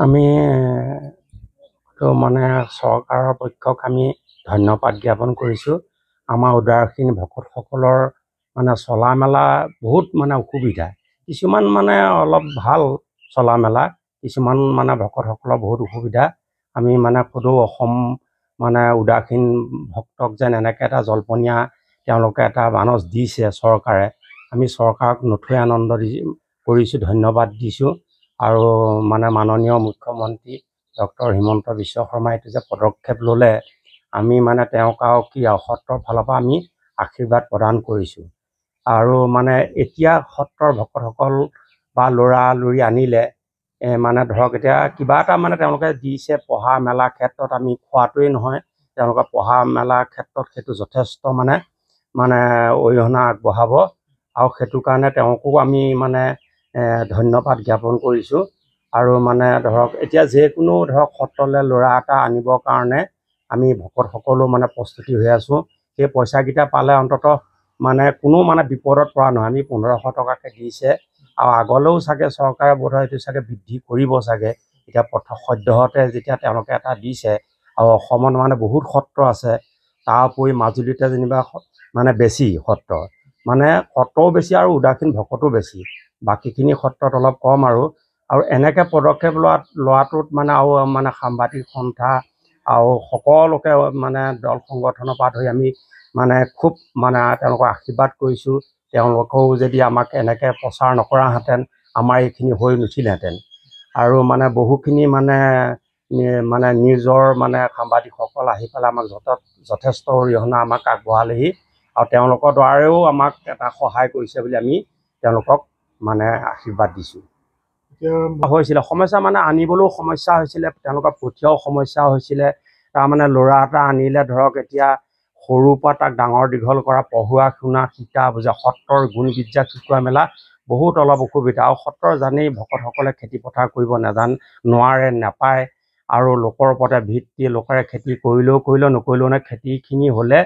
আমি মানে চৰকাৰৰ পক্ষক আমি ধন্যবাদ জ্ঞাপন কৰিছোঁ। আমাৰ উদাসীন ভকতসকলৰ মানে চলা মেলা বহুত মানে অসুবিধা, কিছুমান মানে অলপ ভাল চলা মেলা, কিছুমান মানে ভকতসকলৰ বহুত অসুবিধা। আমি মানে সদৌ অসম মানে উদাসীন ভক্তক যেন এনেকৈ এটা জলপনীয়া তেওঁলোকে এটা বানচ দিছে চৰকাৰে, আমি চৰকাৰক নথৈ আনন্দ কৰিছোঁ, ধন্যবাদ দিছোঁ। আৰু মানে মাননীয় মুখ্যমন্ত্ৰী ডক্টৰ হিমন্ত বিশ্ব শৰ্মাই এইটো যে পদক্ষেপ ল'লে, আমি মানে তেওঁক আৰু কি আৰু সত্ৰৰ ফালৰ পৰা আমি আশীৰ্বাদ প্ৰদান কৰিছোঁ। আৰু মানে এতিয়া সত্ৰৰ ভকতসকল বা ল'ৰা লৰি আনিলে মানে ধৰক এতিয়া কিবা এটা মানে তেওঁলোকে দিছে পঢ়া মেলা ক্ষেত্ৰত, আমি খোৱাটোৱেই নহয়, তেওঁলোকে পঢ়া মেলা ক্ষেত্ৰত সেইটো যথেষ্ট মানে অৰিহণা আগবঢ়াব। আৰু সেইটো কাৰণে তেওঁকো আমি মানে ধন্যবাদ জ্ঞাপন কৰিছোঁ। আৰু মানে ধৰক এতিয়া যিকোনো ধৰক সত্ৰলৈ ল'ৰা এটা আনিবৰ কাৰণে আমি ভকতসকলো মানে প্ৰস্তুতি হৈ আছোঁ। সেই পইচাকেইটা পালে অন্ততঃ মানে কোনো মানে বিপদত পৰা নহয়। আমি 1500 টকাকৈ দিছে, আৰু আগলৈও চাগে চৰকাৰে বোধহয় এইটো চাগে বৃদ্ধি কৰিব চাগে। এতিয়া সদ্যহতে যেতিয়া তেওঁলোকে এটা দিছে, আৰু অসমত মানে বহুত সত্ৰ আছে, তাৰ উপৰি মাজুলীতে যেনিবা মানে বেছি সত্ৰ, মানে সত্ৰও বেছি আৰু উদাসীন ভকতো বেছি, বাকীখিনি সত্ৰত অলপ কম। আৰু এনেকৈ পদক্ষেপ লোৱাটোত মানে আৰু মানে সাংবাদিক সন্থা আৰু সকলোকে মানে দল সংগঠনৰ পৰা ধৰি আমি মানে খুব মানে তেওঁলোকক আশীৰ্বাদ কৰিছোঁ। তেওঁলোকেও যদি আমাক এনেকৈ প্ৰচাৰ নকৰাহেঁতেন আমাৰ এইখিনি হৈ নুঠিলহেঁতেন। আৰু মানে বহুখিনি মানে নিজৰ মানে সাংবাদিকসকল আহি পেলাই আমাক যথেষ্ট অৰিহণা আমাক আগবঢ়ালেহি, আৰু তেওঁলোকৰ দ্বাৰাও আমাক এটা সহায় কৰিছে বুলি আমি তেওঁলোকক মানে আশীৰ্বাদ দিছোঁ। হৈছিলে সমস্যা মানে আনিবলৈও সমস্যা হৈছিলে, তেওঁলোকৰ পঠিয়াও সমস্যা হৈছিলে। তাৰমানে ল'ৰা এটা আনিলে ধৰক এতিয়া সৰুৰ পৰা তাক ডাঙৰ দীঘল কৰা, পঢ়ুৱা শুনা শিকা বুজা, সত্ৰৰ গুণ বিদ্যা শিকোৱা মেলা বহুত অলপ অসুবিধা। আৰু সত্ৰৰ জানেই ভকতসকলে খেতি পথাৰ কৰিব নোৱাৰে, নাপায়, আৰু লোকৰ ওপৰতে ভিত্তি, লোকেৰে খেতি কৰিলেও নকৰিলেও মানে খেতিখিনি হ'লে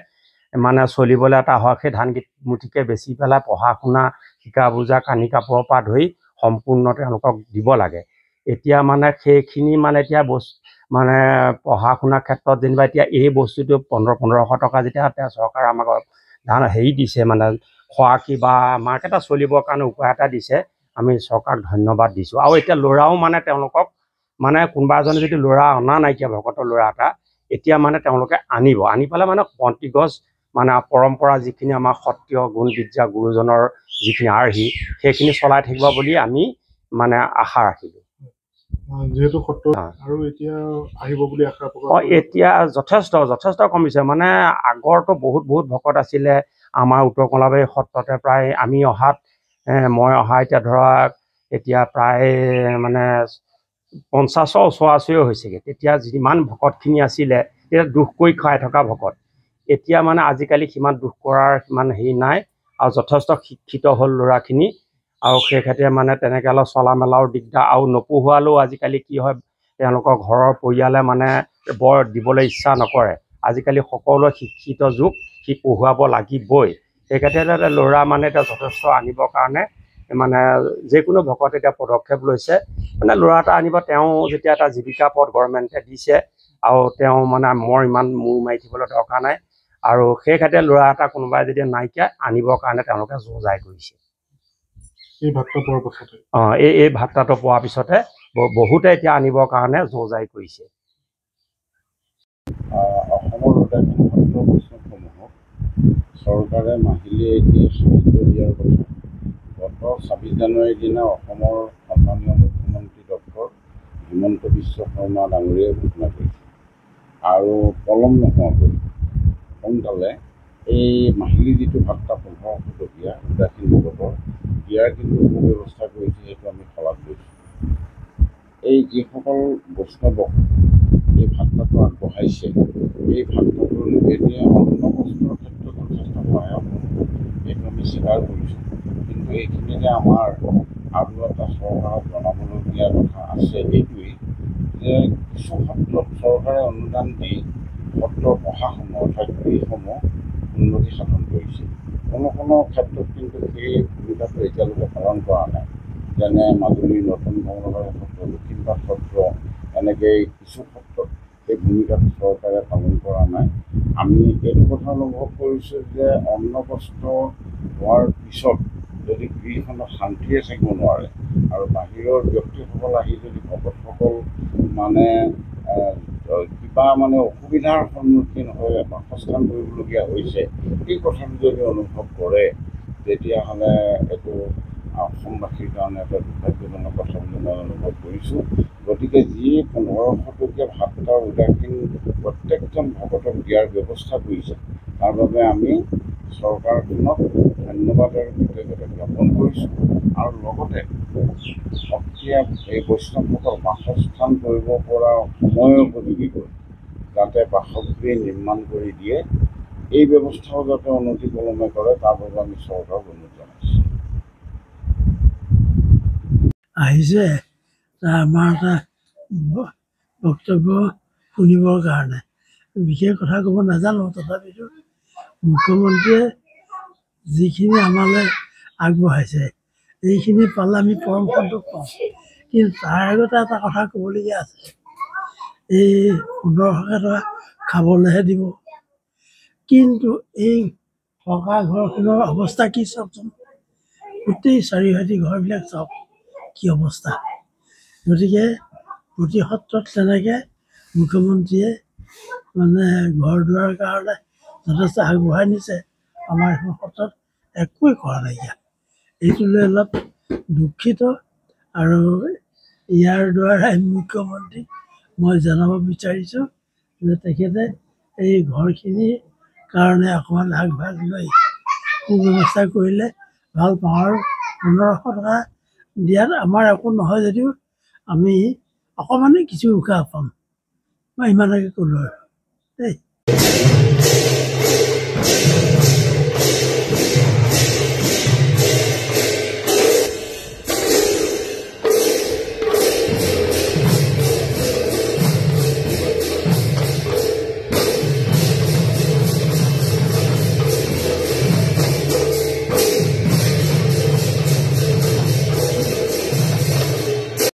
মানে চলিবলৈ এটা হয়, সেই ধান মুঠিকে বেচি পেলাই পঢ়া শুনা শিকা বুজা কানি কাপোৰৰ পৰা ধৰি সম্পূৰ্ণ তেওঁলোকক দিব লাগে। এতিয়া মানে সেইখিনি মানে এতিয়া মানে পঢ়া শুনাৰ ক্ষেত্ৰত যেনিবা এতিয়া এই বস্তুটো 1500 টকা যেতিয়া চৰকাৰে আমাক হেৰি দিছে, মানে খোৱা কিবা আমাক এটা চলিবৰ কাৰণে উপায় এটা দিছে, আমি চৰকাৰক ধন্যবাদ দিছোঁ। আৰু এতিয়া ল'ৰাও মানে তেওঁলোকক মানে কোনোবা এজনে যদি ল'ৰা অনা নাইকিয়া ভকতৰ ল'ৰা এটা, এতিয়া মানে তেওঁলোকে আনি পেলাই মানে বন্তিগছ মানে পৰম্পৰা যিখিনি আমাৰ সত্ৰীয় গুণ বিদ্যা গুৰুজনৰ যিখিনি আৰ্হি, সেইখিনি চলাই থাকিব বুলি আমি মানে আশা ৰাখিলোঁ। যিহেতু সত্ৰ আৰু এতিয়া আহিব বুলি আশা প্ৰকাশ। এতিয়া যথেষ্ট কমিছে। মানে আগৰতো বহুত ভকত আছিলে আমাৰ উত্তৰ কমলাবাৰী সত্ৰতে, প্ৰায় আমি অহাত মই অহা এতিয়া ধৰক এতিয়া প্ৰায় মানে 50ৰ ওচৰা-ওচৰিও হৈছেগৈ। তেতিয়া যিমান ভকতখিনি আছিলে তেতিয়া দুখ কৰি খাই থকা ভকত, এতিয়া মানে আজিকালি সিমান দুখ কৰাৰ সিমান হেৰি নাই, আৰু যথেষ্ট শিক্ষিত হ'ল ল'ৰাখিনি। আৰু সেই ক্ষেত্ৰে মানে তেনেকৈ অলপ চলা মেলাও দিগদাৰ, আৰু নপঢ়োৱালেও আজিকালি কি হয়, তেওঁলোকৰ ঘৰৰ পৰিয়ালে মানে বৰ দিবলৈ ইচ্ছা নকৰে। আজিকালি সকলোৱে শিক্ষিত যুগ, সি পঢ়ুৱাব লাগিবই। সেই ক্ষেত্ৰতে ল'ৰা মানে এতিয়া যথেষ্ট আনিবৰ কাৰণে মানে যিকোনো ভকত এতিয়া পদক্ষেপ লৈছে, মানে ল'ৰা এটা আনিব। তেওঁ যেতিয়া এটা জীৱিকা পথ গভৰ্ণমেণ্টে দিছে, আৰু তেওঁ মানে ইমান মূৰ মাৰি থাকিবলৈ দৰকাৰ নাই, আৰু সেই ক্ষেত্ৰে ল'ৰা এটা কোনোবাই যদি নাইকিয়া আনিবৰ কাৰণে তেওঁলোকে জোৰ জাই কৰিছে। এই ভাত্তা পোৱাৰ পাছতে এই ভাত্তাটো পোৱাৰ পিছতে বহুতে এতিয়া আনিবৰ কাৰণে জোৰ জাৰি কৰিছে। অসমৰ উদাসীন সত্ৰ বৈষ্ণৱসমূহক চৰকাৰে মাহিলী এটি সাহায্য দিয়াৰ কথা গত 26 জানুৱাৰীৰ দিনা অসমৰ সন্মানীয় মুখ্যমন্ত্ৰী ডক্টৰ হিমন্ত বিশ্ব শৰ্মা ডাঙৰীয়াই ঘোষণা কৰিছে। আৰু পলম নোহোৱাকৈ সোনকালে এই মাহিলী যিটো ভাত্তা 1500 টকীয়া উদাসীন ভকতৰ, ইয়াৰ কিন্তু সুব্যৱস্থা কৰিছে, সেইটো আমি শলাগ লৈছোঁ। এই যিসকল বৈষ্ণৱক এই ভাত্তাটো আগবঢ়াইছে, এই ভাত্তাটোৰ যোগেদিয়ে অন্ন বস্ত্ৰৰ ক্ষেত্ৰত যথেষ্ট সহায়ক, এইটো আমি স্বীকাৰ কৰিছোঁ। কিন্তু এইখিনিতে আমাৰ আৰু এটা চৰকাৰক জনাবলগীয়া কথা আছে, এইটোৱেই যে কিছু ক্ষেত্ৰত চৰকাৰে অনুদান দি সত্ৰৰ পঢ়াসমূহ অৰ্থাৎ গৃহসমূহ উন্নতি সাধন কৰিছে। কোনো ক্ষেত্ৰত কিন্তু সেই ভূমিকাটো এতিয়ালৈকে পালন কৰা নাই। যেনে মাজুলীৰ নতুন কমলাবাৰী সত্ৰ, দক্ষিণপাট সত্ৰ, এনেকৈ কিছু ক্ষেত্ৰত সেই ভূমিকাটো চৰকাৰে পালন কৰা নাই। আমি এইটো কথা অনুভৱ কৰিছোঁ যে অন্নবস্ত্ৰ হোৱাৰ পিছত যদি গৃহখনত শান্তিৰে থাকিব নোৱাৰে আৰু বাহিৰৰ ব্যক্তিসকল আহি যদি ভকতসকল মানে কিবা মানে অসুবিধাৰ সন্মুখীন হৈ বাসস্থান কৰিবলগীয়া হৈছে, এই কথাটো যদি অনুভৱ কৰে, তেতিয়াহ'লে এইটো অসমবাসীৰ কাৰণে এটা দুৰ্ভাগ্যজনক কথা বুলি মই অনুভৱ কৰিছোঁ। গতিকে যি 1500 টকীয়া ভাত এটাৰ উদাসীন প্ৰত্যেকজন ভকতক দিয়াৰ ব্যৱস্থা কৰিছে, তাৰ বাবে আমি চৰকাৰখনক ধন্যবাদ আৰু কৃতজ্ঞতা জ্ঞাপন কৰিছোঁ। আৰু লগতে সত্ৰীয়া এই বৈষ্ণৱসকল বাসস্থান কৰিব পৰা সময় উপযোগী কৰি যাতে বাসগৃহ নিৰ্মাণ কৰি দিয়ে, এই ব্যৱস্থাও যাতে অনতিপলমে কৰে, তাৰ বাবে আমি চৰকাৰক অনুৰোধ জনাইছোঁ। আহিছে আমাৰ এটা বক্তব্য শুনিবৰ কাৰণে বিশেষ কথা ক'ব নাজানো, তথাপিতো মুখ্যমন্ত্ৰীয়ে যিখিনি আমালৈ আগবঢ়াইছে এইখিনি পালে আমি পৰম সন্তোষ পাওঁ। কিন্তু তাৰ আগতে এটা কথা ক'বলগীয়া আছে। এই 1500 টকা খাবলৈহে দিব, কিন্তু এই থকা ঘৰখনৰ অৱস্থা কি চাওকচোন, গোটেই চাৰিহাতী ঘৰবিলাক চাওক কি অৱস্থা। গতিকে প্ৰতি সত্ৰত তেনেকৈ মুখ্যমন্ত্ৰীয়ে মানে ঘৰ দুৱাৰৰ কাৰণে যথেষ্ট আগবঢ়াই নিছে, আমাৰ এখন সত্ৰত একোৱেই কৰা নাইকিয়া। এইটো লৈ অলপ দুখিত, আৰু ইয়াৰ দ্বাৰাই মুখ্যমন্ত্ৰীক মই জনাব বিচাৰিছোঁ যে তেখেতে এই ঘৰখিনিৰ কাৰণে অকণমান আগভাগ লৈ সুব্যৱস্থা কৰিলে ভাল পাওঁ। আৰু 1500 টকা দিয়াত আমাৰ একো নহয় যদিও আমি অকণমানেই কিছু উশাহ পাম। মই ইমানকে ক'লোঁ আৰু দেই।